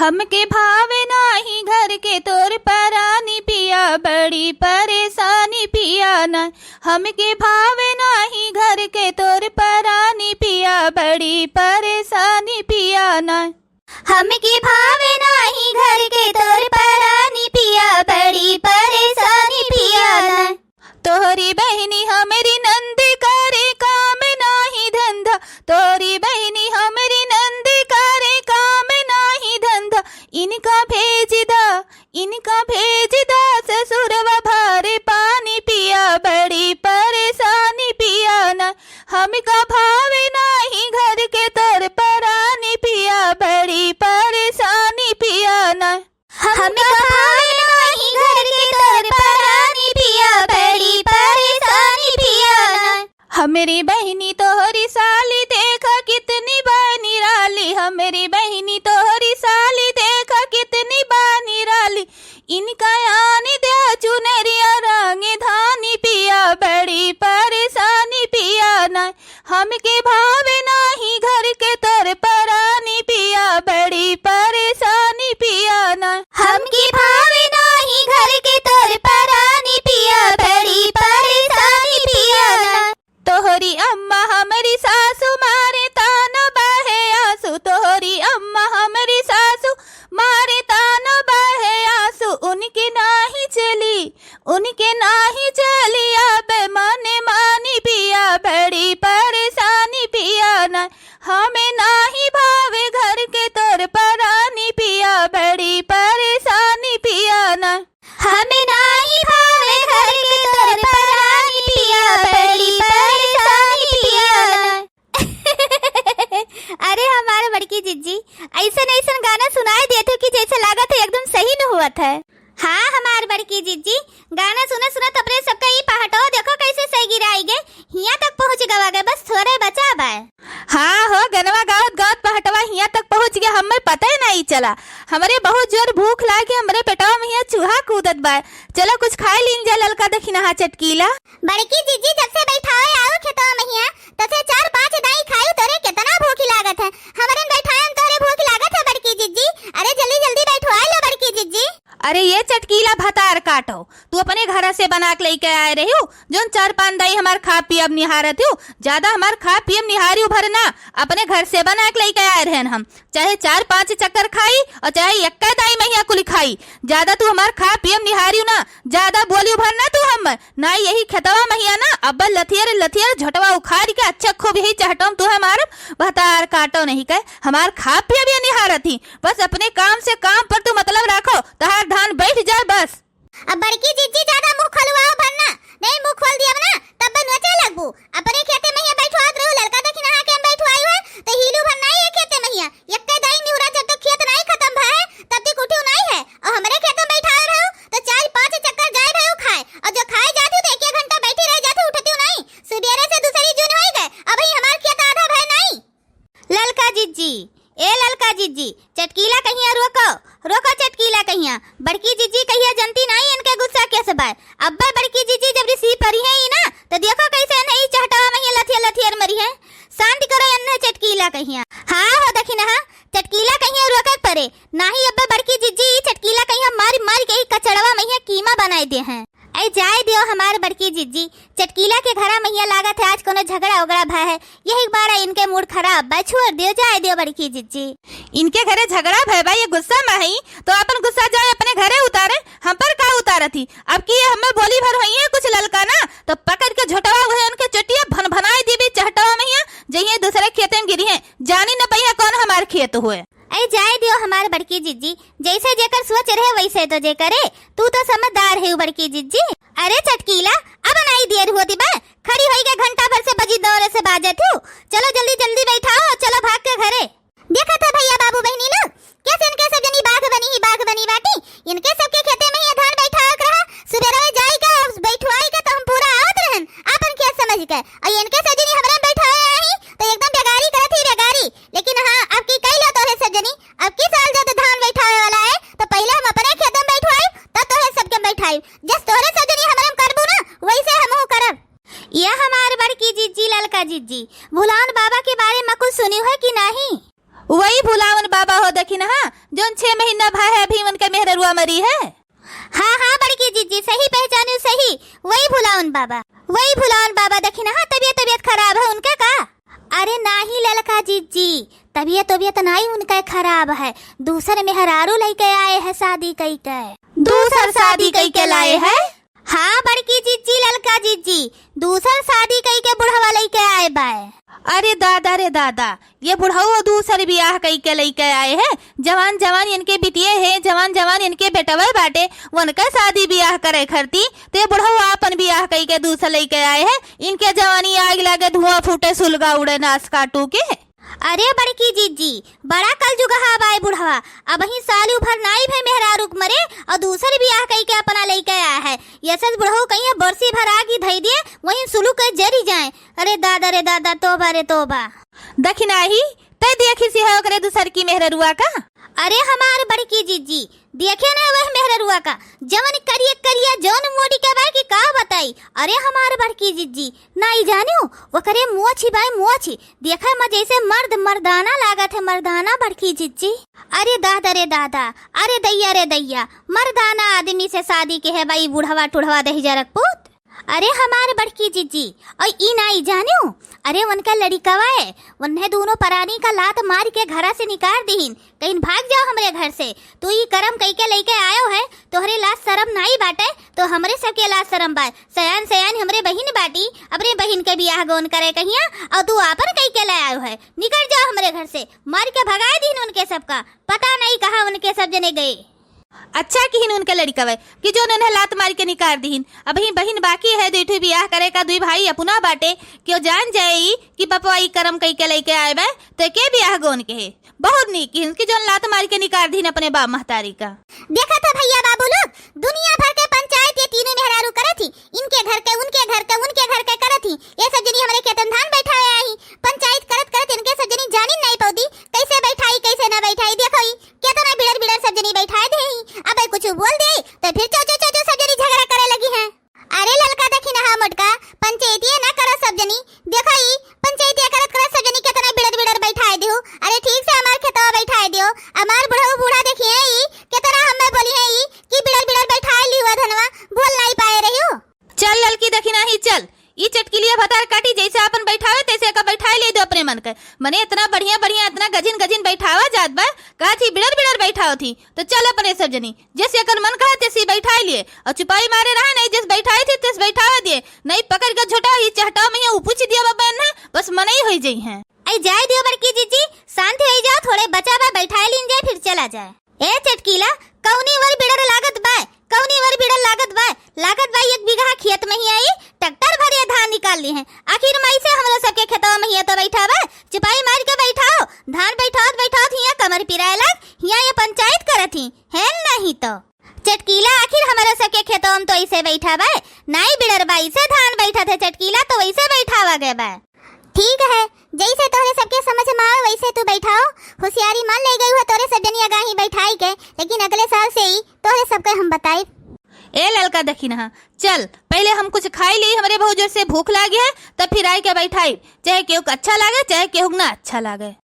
हमके भावे नाही घर के तोर परानी पिया, बड़ी परेशानी पिया न। हमके भावे नाही घर के तोर परानी पिया, बड़ी परेशानी पिया न। हमके भावे नाही घर के तोर परानी पिया, बड़ी परेशानी पिया न। तोहरी बहनी हमारी नंदी करे काम नाही धंधा, तोहरी बहनी हमारी नंदी करे काम नाही धंधा। इनका भेज दा ससुरवा भारे पानी पिया, बड़ी परेशानी पिया न। हमका भावे नाही घर के तोर परानी पिया, बड़ी परेशानी पिया न। हमका भावे नाही घर के तोर परानी पिया, बड़ी परेशानी पिया न। हमारी बहनी तोहरी साली देखा कितनी बानी राली, हमारी बहनी तोहरी साली देखा कितनी बानी राली। इनका आने दे चुनरिया रंग धानी पिया, बड़ी परेशानी पिया न। हमके भावे नाही घर के तोर परानी पिया, बड़ी परेशानी पिया न। हमके भावे नाही घर के तोर परानी पिया, बड़ी परेशानी पिया न। तोहरी अम्मा हमारी सासू मारे ताना बहे आंसू, तोहरी अम्मा हमारी सासू मारे ताना बहे आंसू। उनके नाही चली अब माने मानी पिया, बड़ी परेशानी पिया न। हमें नाही भावे घर के तोर परानी पिया, बड़ी परेशानी पिया न। हमें नाही भावे घर के तोर परानी पिया, बड़ी परेशानी पिया न। अरे हमारे बड़की जिज्जी ऐसा गाना सुनाई देते कि जैसे लागत है एकदम सही न हुआ था। हाँ हमार बड़की जिज्जी गाना सुना तपरे सबका ई पहाटो देखो कैसे सही गिराई गे, हिया तक पहुँच गवा गए, बस थोड़े बचा बा। हाँ हो गनवा गावत पहटवा हिया तक पहुँच गया, हमें पता ही नहीं चला। हमारे बहुत जोर भूख लागे, हमारे पेटवा में हिया चूहा कूदत बा। चलो कुछ खाए लीन जा ललका दखिना हा चटकीला। बड़की जिज्जी जब से बैठाए आओ खेतवा में हिया तब से 4-5 दाई खाई तोरे कितना भूख लागत है। हमारे बैठाए तोरे भूख लागत है बड़की जिज्जी, अरे जल्दी बैठवा लो बड़की जिज्जी। अरे ये चटकीला भतार काटो, तू अपने घर से बना के लेके आए रही हो। जो 4-5 दाई हमार खा पियब निहारत हो, ज्यादा हमार खा पियब निहारी भरना अपने घर से बना के लेके आए रहन। हम चाहे 4-5 चक्कर खाई और चाहे एक दाई महिया कुल खाई, ज्यादा तू हमार खा पियब निहारी ना, ज्यादा बोली भरना तू हम ना। यही खेतवा महिया ना अब लथियर झटवा उखाड़ के अच्छा खूब यही चहटो तू हमार भतार काटो नहीं कह। हमार खा पियब ये निहारत ही, बस अपने काम से काम पर तू मतलब रखो, तहार धान बैठ जाए बस। अब बड़की जिज्जी ज्यादा मुंह खोलवाओ भरना, नहीं मुंह खोल दिया ना तब नचे लगबू। अपने खेते में बैठवात रहो, लड़का देखी ना के बैठवाई है तो हीलू भरना ही खेते में एक दाई निहुरा जब तक खेत नहीं खत्म भाए तब तक उठियो नहीं है। और हमरे खेत में बैठा रहो तो 4-5 चक्कर जाए रहो खाए, और जो खाए जाती तो 1 घंटा बैठी रह जाती उठती नहीं। सुबेरे से दूसरी जून हो गए, अभी हमार खेत आधा भय नहीं। ललका जिज्जी ललका जिज्जी चटकीला कहिया रोको चटकीला कहिया। बड़की जिज्जी कहिया जनती नहीं इनके गुस्सा कैसे बाय। अब्बा बड़की जिज्जी जब रिसीव परी है ना तो देखो कैसे नहीं चहटावा में लथियर मरी है। शांति करो अन्ना चटकीला कहिया। हाँ हो देखी ना चटकीला कहिया रोके परे नाही। अब्बा बड़की जिज्जी चटकीला कहिया मार के कचड़वा में कीमा बनाई दे हैं। ऐ जाए दियो हमारे बड़की जिज्जी, चटकीला के घरा मैया लागत है आज कोनो झगड़ा उगड़ा भय है, यही बार इनके मूड खराब बा, छोड़ दियो जाए दियो बड़की जिज्जी। इनके घरे झगड़ा भय बा, ये गुस्सा में है तो अपन गुस्सा जाए अपने घरे उतारे, हम पर का उतारा थी। अब की हमें बोली भर हुई है कुछ ललका ना तो पकड़ के झोटवा हुए उनके चटिया भन दी भी चहटवा में जइए दूसरे खेत में गिरी है, जानी न पहिया कौन हमारे खेत हुए। ऐ जाए दियो हमारे बड़की जिज्जी, जैसे जेकर सोच रहे वैसे तो जे करे, तू तो समझदार है बड़की जिज्जी। अरे चटकीला अब नहीं देर होती बा, खड़ी होई के घंटा भर से बजी दौरे से बाजत हूँ। चलो जल्दी बैठाओ, चलो भाग के घरे। देखा था भैया बाबू बहनी लोग कैसे इनके सब जनी बाघ बनी बाटी, इनके सबके खेते में ये धान बैठा रहा। सुबेरे जाएगा बैठवाएगा तो हम पूरा आवत रहन अपन खेत समझ के, और इनके सब जनी हमरा बैठाए आई तो एकदम बेगारी करत ही बेगारी। लेकिन हाँ अब की कई लो तो है सब जनी, अब की साल जब धान बैठावे वाला है तो पहले हम अपने खेत में बैठवाई तब तो है सबके बैठाई। जस तोरे सब जनी हमरा करबू ना वैसे हमहू करब। यह हमारे बड़की जिज्जी ललका जिज्जी भुलावन बाबा के बारे में कुछ सुनी है कि नहीं? वही भुलावन बाबा हो देखी ना जौन 6 महीना भाई है अभी उनके मेहररुआ मरी है। हाँ हाँ बड़की जीजी सही पहचानू, सही वही भुलावन बाबा देखी ना। हाँ तबीयत खराब है उनका का? अरे नाही ललका जीजी, तबीयत नहीं उनका खराब है, दूसरे मेहरारू लेके आए है शादी कई के। दूसर शादी कई के लाए है? हाँ बड़की जीजी ललका जीजी, दूसर शादी कई के बुढ़वा लेके आए बाय। अरे दादा रे दादा, ये बुढ़ऊ दूसर ब्याह कई के लेके आए हैं। जवान इनके बिटिये है, जवान इनके बेटवा बाटे, उनका शादी ब्याह करे खरती ते बुढ़ऊ अपन ब्याह कई के दूसर लेके आए हैं। इनके जवानी आग लगे, धुआं फूटे, सुलगा उड़े, नास काटू के। अरे बड़की जीजी बड़ा कल जुगहा बाय बुढ़वा, अब ही सालू भर नाई भे मेहरारू मरे और दूसर ब्याह कई के अपना लेके आया है। ये सच बुढ़ऊ कहीं बरसी भर आगी धई दिए, वहीं सुलू के जरी जाए। अरे दादा तोबा रे तोबा। दखिना ही तय देखी सी है ओकरे दूसर की मेहररुआ का। अरे हमारे बड़की जीजी देखे ना वह मेहररुआ का, जवन करिया जौन मोड़ी के बाय की का बताई। अरे हमारे बड़की जीजी नहीं जानियो वो करे मोछी बाय मोछी, देखा म जैसे मर्दाना लागत है, मर्दाना बड़की जीजी। अरे दादा रे दादा, अरे दैया रे दैया, मर्दाना आदमी से शादी के है भाई बुढ़वा टुढ़वा दही जरकपूत। अरे हमारे बड़की जीजी और ई नहीं जानियो, अरे उनका लड़िकवा है, उन्हें दोनों परानी का लात मार के घर से निकाल दीन, कहीं भाग जाओ हमरे घर से। तू ये करम कई के लेके आयो है, तोहरे लाज शरम नहीं बाटे तो हमरे सबके लाज शरम बा। सयान हमरे बहिन बाटी, अपने बहिन के बियाह गोन करे कहिया और तू आपन कई के ले आयो है। निकल जाओ हमरे घर से, मार के भगा दीन उनके सबका, पता नहीं कहाँ उनके सब जने गए। अच्छा किहिन उनके लड़का वे कि जो उन्हें लात मार के निकाल दीन। अभी बहिन बाकी है, दुई ब्याह करे का, दुई भाई अपना बाटे, क्यों जान जाए कि पपा ई करम कई के लेके आए बे तो के ब्याह गोन के है। बहुत नीक किहिन कि जो लात मार के निकाल दीन अपने बाप महतारी का। देखा था भैया बाबू लोग, दुनिया भर के पंचायत ये तीनों मेहरारू करे थी, इनके घर के उनके घर के करे थी। ये सब जनी हमारे खेतन धान बैठाए आई, पंचायत करत इनके सब जनी जानी नहीं पौदी कैसे बैठाई कैसे ना बैठाई। देखो कितना बिड़र सब जनी बैठाए दे। अब कुछ बोल दे तो फिर चो सब जनी झगड़ा करे लगी है। अरे ललका देखी ना मोटका, पंचायती ना करो सब जनी, देखो पंचायती करत सब जनी कितना बिड़र बैठाए दियो। अरे ठीक से हमार खेतवा बैठाए दियो, हमार बूढ़ा देखिए कितना हमें बोली है कि बिड़र बैठाए लियो धनवा, बोल नहीं पाए रही हो। चल ललकी देखी ना ही चल, ई चटकिलिया भतार काटी जैसे अपन बैठावे तैसे का बैठाए ले दो अपने मन के। मने इतना बढ़िया इतना गजिन बैठावा जात बा, कहा थी बिड़र बैठाओ थी तो चल अपने सब जनी जैसे अकर मन कहा तैसे बैठाए लिए और चुपाई मारे रहा नहीं, जैसे बैठाए थे तैसे बैठावा दिए, नहीं पकड़ के झोटा ही चहटाओ में पूछ दिया बाबा ना, बस मन ही हो जाई है। आई जाए दियो बड़की जीजी, शांत हो जाओ, थोड़े बचा बा बैठाए लीन जाए फिर चला जाए। ए चटकीला कौनी वर बिड़र लागत बा, लागत बा 1 बीघा खेत में ही आई ट्रैक्टर भरे धान निकाल ली है। आखिर मई से हमरा सबके खेतवा में ही तो बैठावा, चुपाई मार के बैठाओ, धान बैठाओ हिया कमर पिराए लग, हिया ये पंचायत करत ही है नहीं तो। चटकीला आखिर हमारा सबके खेतवा में तो ऐसे बैठावा, नहीं बिड़र बाई से धान बैठा थे चटकीला तो वैसे बैठावा गए बा। ठीक है, जैसे तोहरे सबके समझ में आवे वैसे तू बैठाओ। होशियारी मान ले गई हो तोरे सब जनी आगाही बैठाई के, लेकिन अगले साल से ही तोहरे सबके हम बताई। ए ललका देखी ना, चल पहले हम कुछ खाई ली, हमारे बहुत जोर से भूख लगी है, तब फिर आई के बैठाई, चाहे केहू अच्छा लागे चाहे केहू ना अच्छा लागे।